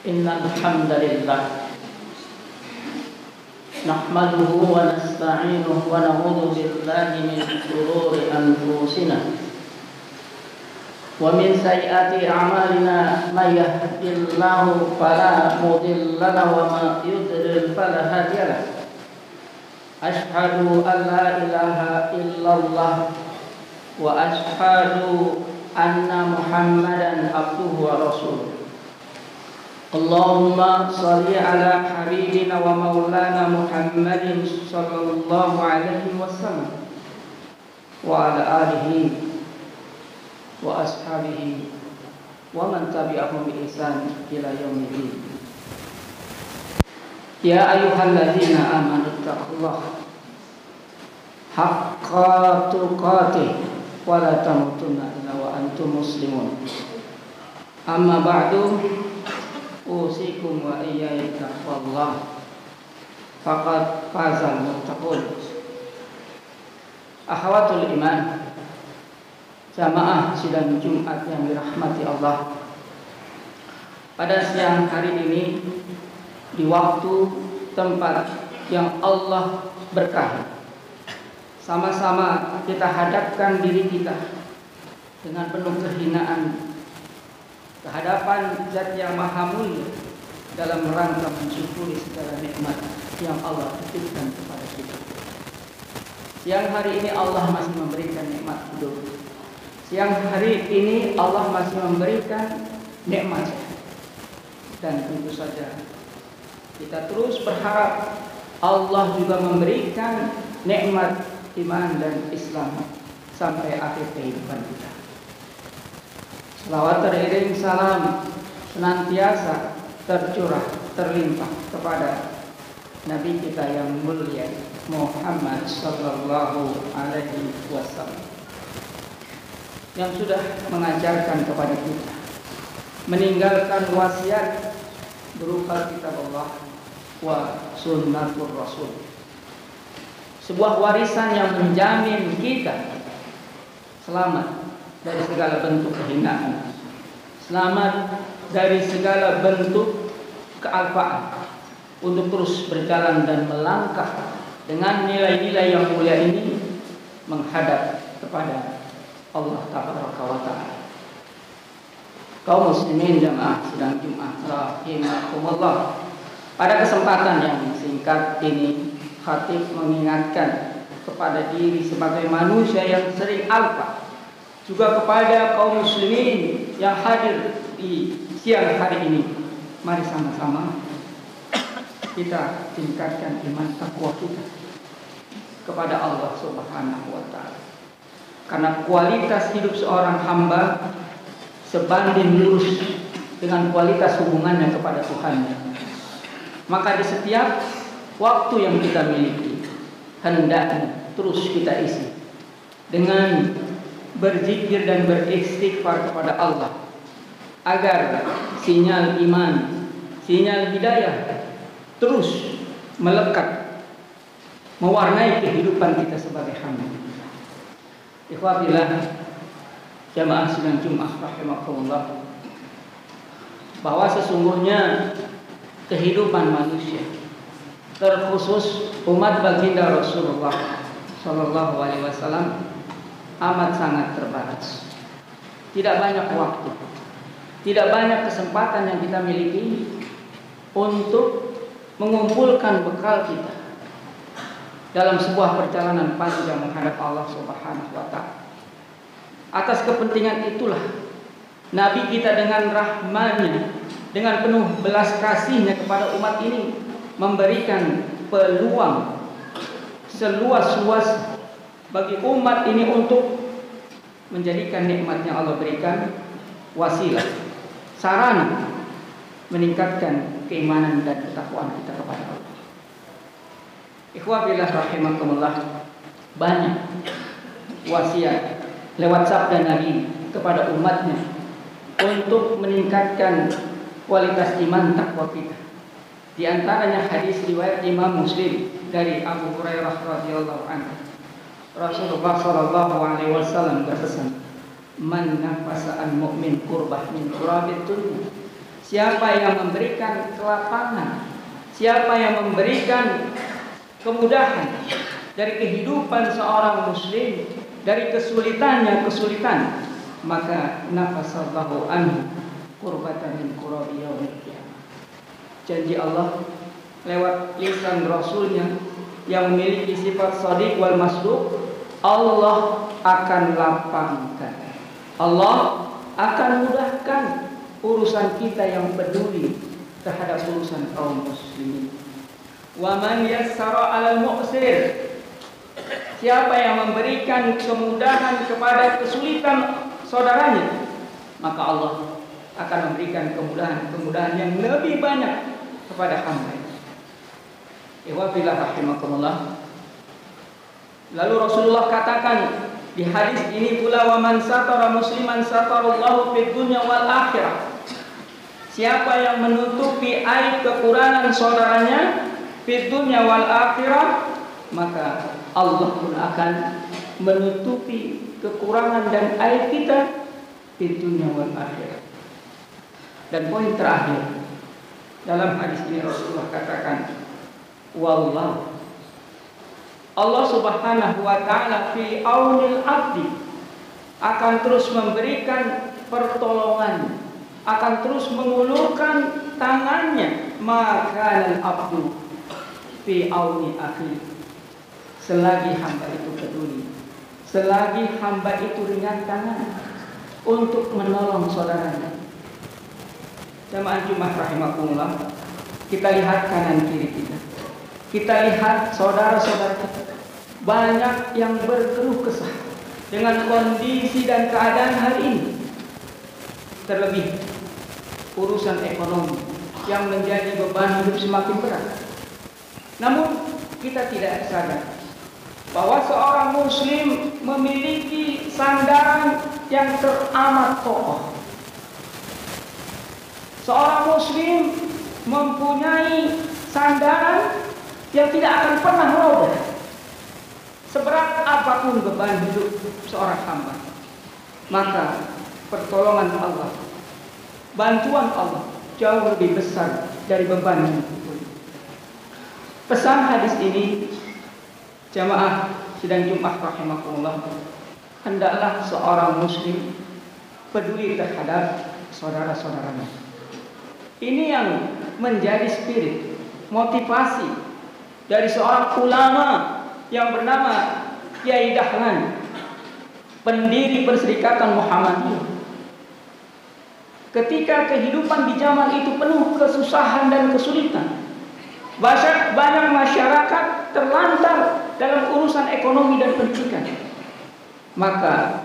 Innal hamdalillah nahmaduhu wa nasta'inuhu wa na'udzu billahi min shururi anfusina wa min sayyiati a'malina may yahdihillahu fala mudilla lahu wa may yudlil fala hadiya lahu. Ashhadu an la ilaha illallah wa ashhadu anna Muhammadan abduhu wa rasuluh. Allahumma shalli ala habibina wa maulana Muhammadin sallallahu alaihi wasallam wa ala alihi wa ashabihi wa man tabi'ahum bi ihsan ila yaumil. Ya ayyuhalladzina amanu taqullaha haqqa tuqatih wa la tamutunna illa wa antum muslimun. Amma ba'du, usikum wa iyaya taqwallah faqad fazal muttaqun. Akhawatul iman, jamaah sidang Jumat yang dirahmati Allah, pada siang hari ini di waktu tempat yang Allah berkahi, sama-sama kita hadapkan diri kita dengan penuh kehinaan kehadapan Zat yang Maha Mulia dalam rangka mensyukuri segala nikmat yang Allah titipkan kepada kita. Siang hari ini Allah masih memberikan nikmat hidup. Siang hari ini Allah masih memberikan nikmat sehat. Dan tentu saja kita terus berharap Allah juga memberikan nikmat iman dan Islam sampai akhir kehidupan kita. Selawat teriring salam senantiasa tercurah terlimpah kepada Nabi kita yang mulia Muhammad sallallahu alaihi wasallam, yang sudah mengajarkan kepada kita, meninggalkan wasiat berupa kitab Allah wa sunnatur Rasul, sebuah warisan yang menjamin kita selamat dari segala bentuk kehinaan, selamat dari segala bentuk kealpaan, untuk terus berjalan dan melangkah dengan nilai-nilai yang mulia ini menghadap kepada Allah Tabaraka wa Ta'ala. Kaum muslimin jamaah sidang Jumat rahimakumullah, pada kesempatan yang singkat ini khatib mengingatkan kepada diri sebagai manusia yang sering alpa, juga kepada kaum muslimin yang hadir di siang hari ini. Mari sama-sama kita tingkatkan iman takwa kita kepada Allah Subhanahu wa Ta'ala, karena kualitas hidup seorang hamba sebanding lurus dengan kualitas hubungannya kepada Tuhannya. Maka di setiap waktu yang kita miliki hendaknya terus kita isi dengan berzikir dan beristighfar kepada Allah, agar sinyal iman, sinyal hidayah terus melekat mewarnai kehidupan kita sebagai hamba. Ikhwatillah jamaah sidang Jumat rahimakumullah, bahwa sesungguhnya kehidupan manusia, terkhusus umat baginda Rasulullah sallallahu alaihi wasallam, amat sangat terbatas. Tidak banyak waktu, tidak banyak kesempatan yang kita miliki untuk mengumpulkan bekal kita dalam sebuah perjalanan panjang menghadap Allah Subhanahu wa Ta'ala. Atas kepentingan itulah Nabi kita dengan rahmannya, dengan penuh belas kasihnya kepada umat ini, memberikan peluang seluas-luas bagi umat ini untuk menjadikan nikmat yang Allah berikan wasilah, sarana meningkatkan keimanan dan ketakwaan kita kepada Allah. Ikhwah billah rahimakumullah, banyak wasiat lewat sabda Nabi kepada umatnya untuk meningkatkan kualitas iman takwa kita. Di antaranya hadis riwayat Imam Muslim dari Abu Hurairah radhiyallahu anhu. Rasulullah sallallahu alaihi wasallam berpesan, "Man nafasa an mu'min kurbah min kurabid dunya, siapa yang memberikan kelapangan, siapa yang memberikan kemudahan dari kehidupan seorang muslim, dari kesulitan, maka nafasallahu anhu qurbatan min qurabi yaumil qiyamah. Janji Allah lewat lisan Rasulnya yang memiliki sifat shadiq wal masduq, Allah akan lapangkan, Allah akan mudahkan urusan kita yang peduli terhadap urusan kaum muslimin. Wa man yassara 'alal mu'sir, siapa yang memberikan kemudahan kepada kesulitan saudaranya, maka Allah akan memberikan kemudahan yang lebih banyak kepada hamba. Ikhwafillah rahimakumullah. Lalu Rasulullah katakan di hadis ini pula, wa man satara musliman satarallahu fid dunya wal akhirah. Siapa yang menutupi aib kekurangan saudaranya fid dunya wal akhirah, maka Allah pun akan menutupi kekurangan dan aib kita di dunia wal akhirah. Dan poin terakhir dalam hadis ini Rasulullah katakan, wallah, Allah Subhanahu wa ta'ala fi aunil abdi, akan terus memberikan pertolongan, akan terus mengulurkan tangannya, maka al-abdu fi auni akhi, selagi hamba itu peduli, selagi hamba itu ringan tangan untuk menolong saudaranya. Jamaah Jumat rahimakumullah, kita lihat kanan kiri kita lihat saudara-saudara kita, banyak yang berkeluh kesah dengan kondisi dan keadaan hari ini, terlebih urusan ekonomi yang menjadi beban hidup semakin berat. Namun kita tidak sadar bahwa seorang muslim memiliki sandaran yang teramat kokoh. Seorang muslim mempunyai sandaran yang tidak akan pernah meroboh, seberat apapun beban hidup seorang hamba. Maka pertolongan Allah, bantuan Allah jauh lebih besar dari beban hidup. Pesan hadis ini, jamaah sidang Jumat rahimakumullah, hendaklah seorang muslim peduli terhadap saudara-saudaranya. Ini yang menjadi spirit, motivasi dari seorang ulama yang bernama Kiai Dahlan, pendiri Perserikatan Muhammadiyah. Ketika kehidupan di zaman itu penuh kesusahan dan kesulitan, banyak masyarakat terlantar dalam urusan ekonomi dan pendidikan, maka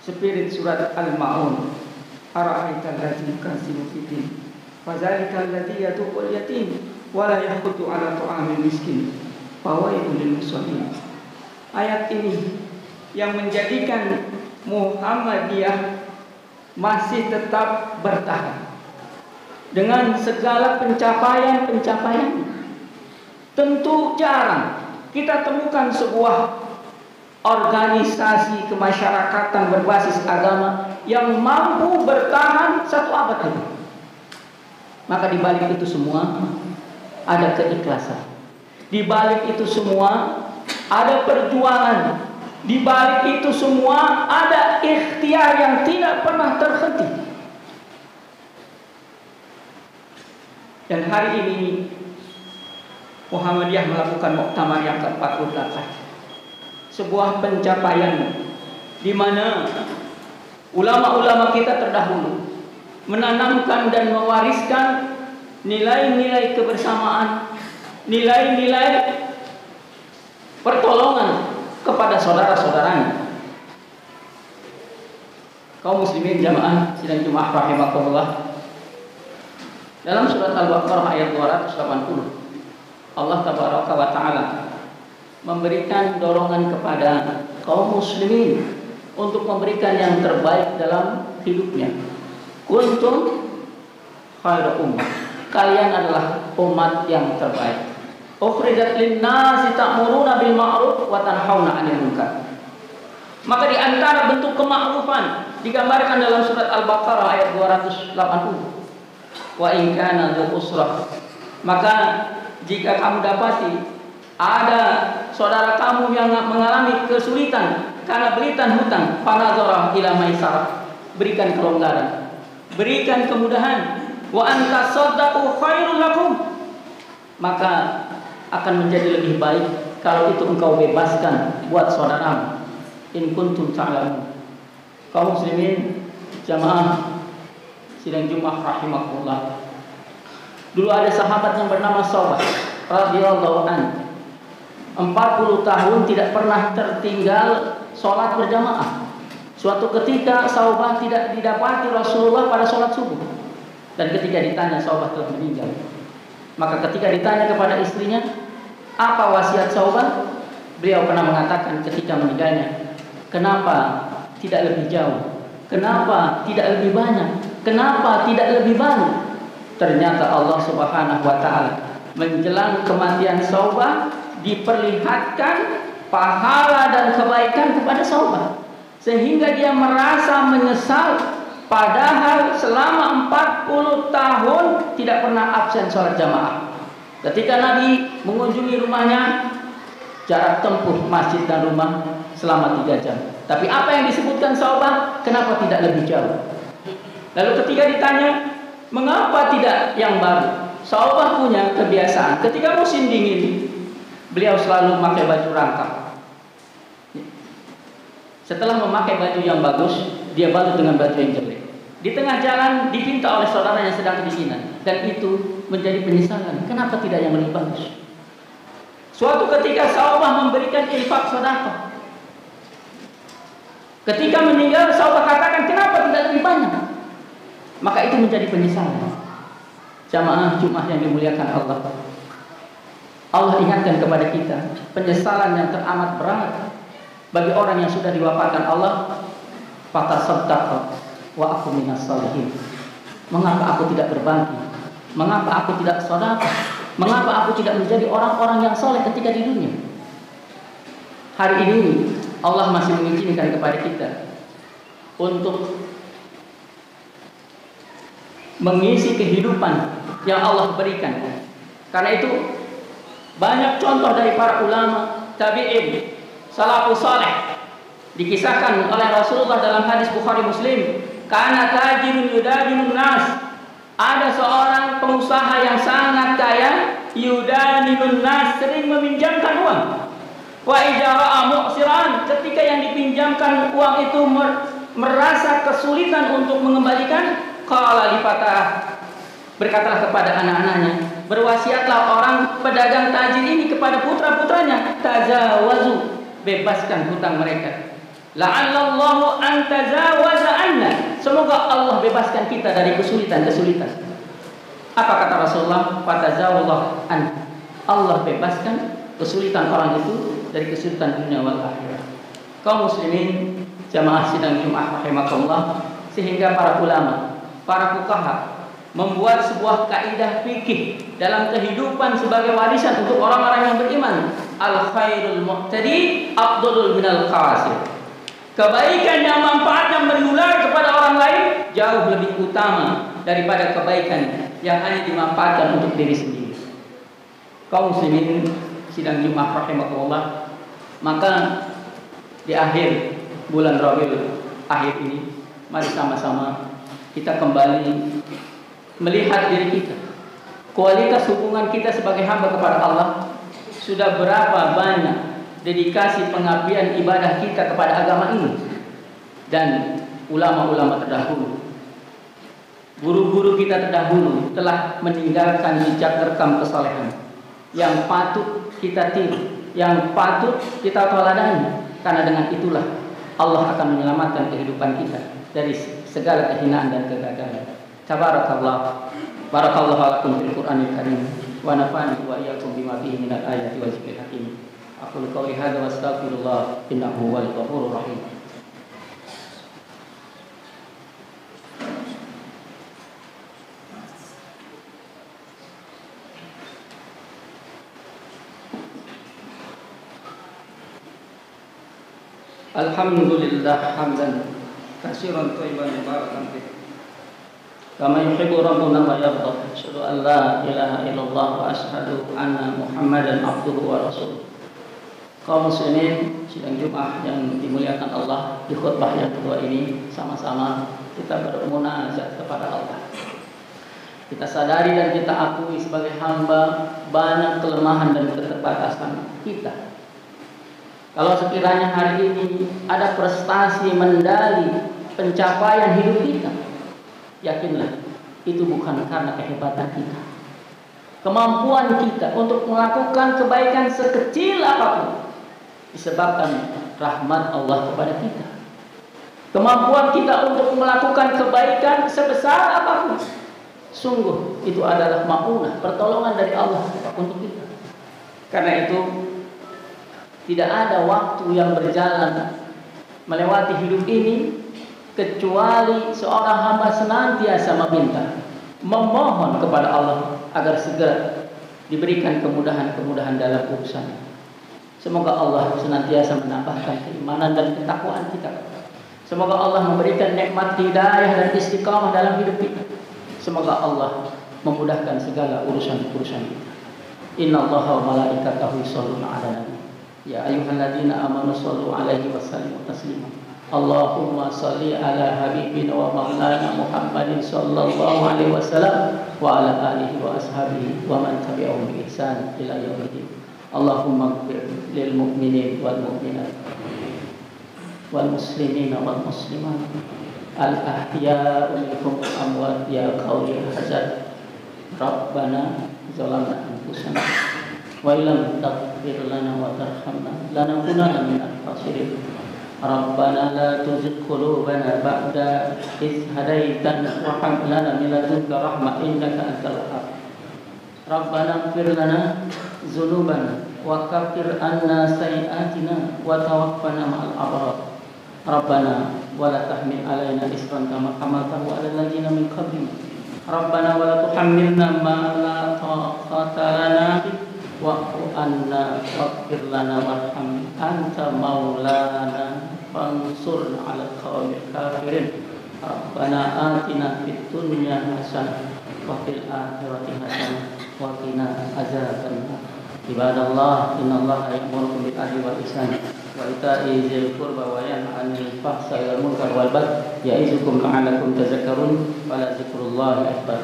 spirit surat Al-Ma'un, ara'aital ladzi yukadzibu fiddin fadzalikal ladzi yad'ul yatim wala yahudu ala ta'amil miskin fawailul lil musallin. Ayat ini yang menjadikan Muhammadiyah masih tetap bertahan dengan segala pencapaian. Tentu jarang kita temukan sebuah organisasi kemasyarakatan berbasis agama yang mampu bertahan 1 abad ini. Maka di balik itu semua ada keikhlasan, di balik itu semua ada perjuangan, di balik itu semua ada ikhtiar yang tidak pernah terhenti. Dan hari ini Muhammadiyah melakukan muktamar yang ke-48, sebuah pencapaian di mana ulama-ulama kita terdahulu menanamkan dan mewariskan nilai-nilai kebersamaan, nilai-nilai pertolongan kepada saudara-saudaranya. Kaum muslimin jamaah sidang Jumat rahimakumullah, dalam surat Al-Baqarah ayat 280, Allah tabaraka wa ta'ala memberikan dorongan kepada kaum muslimin untuk memberikan yang terbaik dalam hidupnya. Kuntum khairu ummah, kalian adalah umat yang terbaik. Ukhrijat lin-nasi ta'muruna bil ma'ruf wa tanhauna 'anil munkar. Maka di antara bentuk kemakrufan digambarkan dalam surat Al-Baqarah ayat 280 wa in kana dzu usrah. Maka jika kamu dapati ada saudara kamu yang mengalami kesulitan karena belitan hutang, fanadzara ila maisarah, berikan kelonggaran, berikan kemudahan. Wa anta saddaqu khairul lakum, maka akan menjadi lebih baik kalau itu engkau bebaskan buat saudaramu. In kuntum ta'lamun. Kaum muslimin jamaah sidang Jumat rahimakumullah. Dulu ada sahabat yang bernama Saubah radhiyallahu anhu. 40 tahun tidak pernah tertinggal sholat berjamaah. Suatu ketika Saubah tidak didapati Rasulullah pada sholat subuh. Dan ketika ditanya, Saubah telah meninggal. Maka ketika ditanya kepada istrinya, apa wasiat Saubah? Beliau pernah mengatakan ketika meninggalnya, kenapa tidak lebih jauh? Kenapa tidak lebih banyak? Kenapa tidak lebih banyak? Ternyata Allah Subhanahu wa taala menjelang kematian Saubah diperlihatkan pahala dan kebaikan kepada Saubah, sehingga dia merasa menyesal. Padahal selama 40 tahun tidak pernah absen sholat jamaah. Ketika Nabi mengunjungi rumahnya, jarak tempuh masjid dan rumah selama 3 jam. Tapi apa yang disebutkan Saubah? Kenapa tidak lebih jauh? Lalu ketika ditanya, mengapa tidak yang baru? Saubah punya kebiasaan, ketika musim dingin, beliau selalu memakai baju rangkap. Setelah memakai baju yang bagus, dia balut dengan baju yang jelek. Di tengah jalan dipinta oleh saudara yang sedang kedinginan, dan itu menjadi penyesalan. Kenapa tidak yang lebih bagus? Suatu ketika Saubah memberikan infak sedekah. Ketika meninggal, Saubah katakan, kenapa tidak lebih banyak? Maka itu menjadi penyesalan. Jamaah Jumat yang dimuliakan Allah. Allah ingatkan kepada kita penyesalan yang teramat berat bagi orang yang sudah diwafatkan Allah. Fatasaddaq wa aku minas shalihin. Mengapa aku tidak berbagi? Mengapa aku tidak sedekah? Mengapa aku tidak menjadi orang-orang yang soleh ketika di dunia? Hari ini Allah masih mengizinkan kepada kita untuk mengisi kehidupan yang Allah berikan. Karena itu banyak contoh dari para ulama, tabi'in, salafus saleh dikisahkan oleh Rasulullah dalam hadis Bukhari Muslim. Kana tajirun yudadinun nas. Ada seorang pengusaha yang sangat kaya, yudadinun nas, sering meminjamkan uang. Wa ijara'a mu'siran, ketika yang dipinjamkan uang itu merasa kesulitan untuk mengembalikan, qala li fatah, berkatalah kepada anak-anaknya, berwasiatlah orang pedagang tajir ini kepada putra-putranya, tazawazu, bebaskan hutang mereka. La'allallahu an tazawaza anna, semoga Allah bebaskan kita dari kesulitan-kesulitan. Apa kata Rasulullah? Fatazawallahu an, Allah bebaskan kesulitan orang itu dari kesulitan dunia wal akhirat. Kaum muslimin jamaah sidang Jumat rahimakumullah, sehingga para ulama, para fuqaha membuat sebuah kaidah fikih dalam kehidupan sebagai warisan untuk orang-orang yang beriman. Al khairul muqtadi afdalul minal qasir. Kebaikan yang manfaatnya menular kepada orang lain jauh lebih utama daripada kebaikan yang hanya dimanfaatkan untuk diri sendiri. Kaum muslimin sidang Jumat rahimakumullah, maka di akhir bulan Rabiul akhir ini, mari sama-sama kita kembali melihat diri kita. Kualitas hubungan kita sebagai hamba kepada Allah, sudah berapa banyak dedikasi pengabdian ibadah kita kepada agama ini. Dan ulama-ulama terdahulu, guru-guru kita terdahulu telah meninggalkan jejak rekam kesalehan yang patut kita tiru, yang patut kita teladani. Karena dengan itulah Allah akan menyelamatkan kehidupan kita dari segala kehinaan dan kegagalan. Tabarakallah, barakallahu lakum fil Qur'anil Karim, wa nafa'ani wa iyyakum bima fihi minal ayati wa dzikril hakim. Aqulu qouli hadza wa astaghfirullah innahu huwal ghafurur rahim. Alhamdulillah hamdan katsiran thayyiban mubarakan fih. kama yuhibbu rabbuna wa yarda. Asyhadu an la ilaha illallah wa asyhadu anna Muhammadan abduhu wa rasuluh. Kaum muslimin sidang Jumat yang dimuliakan Allah, di khutbah yang kedua ini sama-sama kita bermunajat kepada Allah. Kita sadari dan kita akui sebagai hamba banyak kelemahan dan keterbatasan kita. Kalau sekiranya hari ini ada prestasi, mendali, pencapaian hidup kita, yakinlah itu bukan karena kehebatan kita, kemampuan kita untuk melakukan kebaikan sekecil apapun disebabkan rahmat Allah kepada kita. Kemampuan kita untuk melakukan kebaikan sebesar apapun, sungguh itu adalah ma'unah, pertolongan dari Allah untuk kita. Karena itu tidak ada waktu yang berjalan melewati hidup ini kecuali seorang hamba senantiasa meminta, memohon kepada Allah agar segera diberikan kemudahan-kemudahan dalam urusannya. Semoga Allah senantiasa menambahkan keimanan dan ketakwaan kita. Semoga Allah memberikan nikmat hidayah dan istiqamah dalam hidup kita. Semoga Allah memudahkan segala urusan-urusan kita. Innallaha wa malaikatahu yusholluna 'alan nabi. Ya ayyuhalladzina amanu shallu 'alaihi wa sallimu taslima. Allahumma shalli ala habibina wa maulana Muhammadin sallallahu alaihi wasallam wa ala alihi wa ashabihi wa man tabi'ahum bi ihsan ila yaumil. Allahumma ighfir lil mu'minin wal mu'minat wal muslimina wal muslimat al ahya'i minhum wal amwat ya qaulil hajat. Rabbana zalamna anfusana wa illam taghfir lana wa tarhamna lanakunanna minal khasirin. Rabbana la tuzigh qulubana ba'da idh hadaitana wa hab lana min ladunka rahmah innaka antal wahhab. Rabbana ighfir lana dzunubana wa kaffir anna sayyi'atina wa tawaffana ma'al abrar. Rabbana wa la tahmil 'alaina isran kama hamaltahu 'alal ladzina min qablina. Rabbana wa la tuhammilna ma la taqata lana bihi wa'fu anna waghfir lana warhamna anta maulana fansurna 'alal qaumil kafirin. Rabbana atina fid dunya hasanah wa fil akhirati hasanah wa qina adzabannar. Ibadallah, innallaha ya'muru bil 'adli wal ihsani wa ita'i dzil qurba wa yanha 'anil fahsya'i wal munkari wal baghi ya'izukum la'allakum tadhakkarun. Wa la dzikrullahi akbar.